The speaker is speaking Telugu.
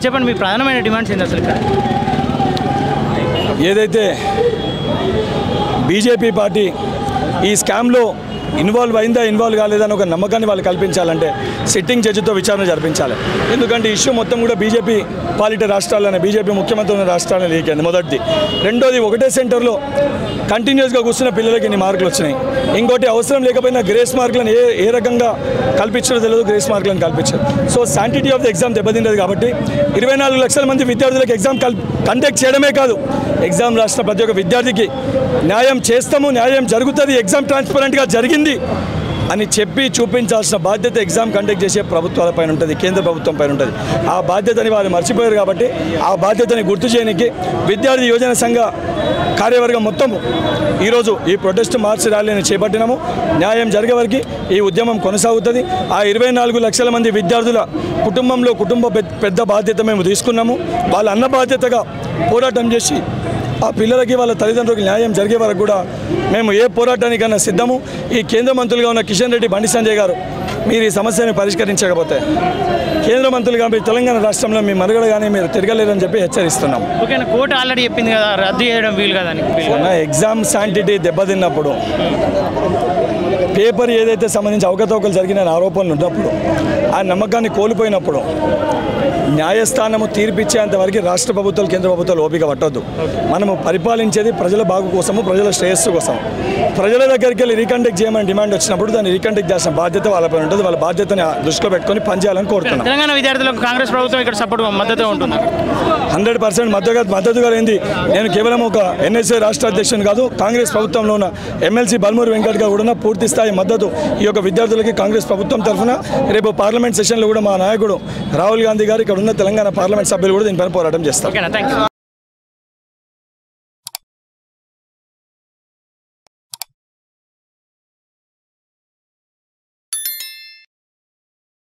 చెప్పండి మీ ప్రధానమైన డిమాండ్స్ ఏంటి అసలు? ఏదైతే బీజేపీ పార్టీ ఈ స్కామ్లో ఇన్వాల్వ్ అయిందా ఇన్వాల్వ్ కాలేదని ఒక నమ్మకాన్ని వాళ్ళు కల్పించాలంటే సిట్టింగ్ జడ్జితో విచారణ జరిపించాలి. ఎందుకంటే ఇష్యూ మొత్తం కూడా బీజేపీ పాలిట రాష్ట్రాలనే బీజేపీ ముఖ్యమంత్రి ఉన్న రాష్ట్రాలనే లీకైంది మొదటిది. రెండోది ఒకటే సెంటర్లో కంటిన్యూస్గా కూర్చున్న పిల్లలకి ఇన్ని మార్కులు వచ్చినాయి. ఇంకోటి అవసరం లేకపోయినా గ్రేస్ మార్కులను ఏ రకంగా కల్పించడో తెలియదు, గ్రేస్ మార్కులను కల్పించారు. So sanctity of the exam దెబ్బతిండదు. కాబట్టి 24 లక్షల మంది విద్యార్థులకు ఎగ్జామ్ కండక్ట్ చేయడమే కాదు, ఎగ్జామ్ రాసిన ప్రతి ఒక్క విద్యార్థికి న్యాయం చేస్తాము, న్యాయం జరుగుతుంది, ఎగ్జామ్ ట్రాన్స్పరెంట్గా జరిగింది అని చెప్పి చూపించాల్సిన బాధ్యత ఎగ్జామ్ కండక్ట్ చేసే ప్రభుత్వాలపైన ఉంటుంది, కేంద్ర ప్రభుత్వం పైన ఉంటుంది. ఆ బాధ్యతని వారు మర్చిపోయారు. కాబట్టి ఆ బాధ్యతని గుర్తు చేయడానికి విద్యార్థి యువజన సంఘ కార్యవర్గం మొత్తం ఈరోజు ఈ ప్రొటెస్ట్ మార్చ్ ర్యాలీని చేపట్టినాము. న్యాయం జరిగే వరకు ఈ ఉద్యమం కొనసాగుతుంది. ఆ 24 లక్షల మంది విద్యార్థుల కుటుంబంలో పెద్ద బాధ్యత మేము తీసుకున్నాము. వాళ్ళ అన్న బాధ్యతగా పోరాటం చేసి ఆ పిల్లలకి వాళ్ళ తల్లిదండ్రులకు న్యాయం జరిగే వరకు కూడా మేము ఏ పోరాటానికైనా సిద్ధము. ఈ కేంద్ర మంత్రులుగా ఉన్న కిషన్ రెడ్డి, బండి సంజయ్ గారు మీరు ఈ సమస్యను పరిష్కరించకపోతే కేంద్ర మంత్రులుగా మీరు తెలంగాణ రాష్ట్రంలో మీ మనుగడ కానీ మీరు తిరగలేరని చెప్పి హెచ్చరిస్తున్నాం. ఓకేనా, కోర్టు ఆల్రెడీ చెప్పింది కదా రద్దు చేయడం వీలు కదని. ఎగ్జామ్ శాంటిటీ దెబ్బతిన్నప్పుడు, పేపర్ ఏదైతే సంబంధించి అవకతవకలు జరిగిన ఆరోపణలు ఉన్నప్పుడు, ఆ నమ్మకాన్ని కోల్పోయినప్పుడు న్యాయస్థానము తీర్పిచ్చేంత వరకు రాష్ట్ర ప్రభుత్వాలు, కేంద్ర ప్రభుత్వాలు ఓపిక పట్టొద్దు. మనము పరిపాలించేది ప్రజల బాగు కోసము, ప్రజల శ్రేయస్సు కోసం. ప్రజల దగ్గరికి వెళ్ళి రీకండక్ట్ చేయమని డిమాండ్ వచ్చినప్పుడు దాన్ని రీకండక్ట్ చేసిన బాధ్యత వాళ్ళపై ఉంటుంది. వాళ్ళ బాధ్యతని దృష్టిలో పెట్టుకొని పనిచేయాలని కోరుతున్నాం. తెలంగాణ విద్యార్థులకు కాంగ్రెస్ ప్రభుత్వం ఇక్కడ సపోర్ట్ మద్దతు ఉంటుంది. 100% మద్దతుగా ఏంది. నేను కేవలం ఒక ఎన్ఎస్ఏ రాష్ట్ర అధ్యక్షుని కాదు, కాంగ్రెస్ ప్రభుత్వంలో ఉన్న ఎమ్మెల్సీ బల్మూరి వెంకట్గా కూడా పూర్తి స్థాయి మద్దతు ఈ యొక్క విద్యార్థులకి కాంగ్రెస్ ప్రభుత్వం తరఫున. రేపు పార్లమెంట్ సెషన్లో కూడా మా నాయకుడు రాహుల్ గాంధీ గారు, ఇక్కడ ఉన్న తెలంగాణ పార్లమెంట్ సభ్యులు కూడా దీనిపైన పోరాటం చేస్తారు.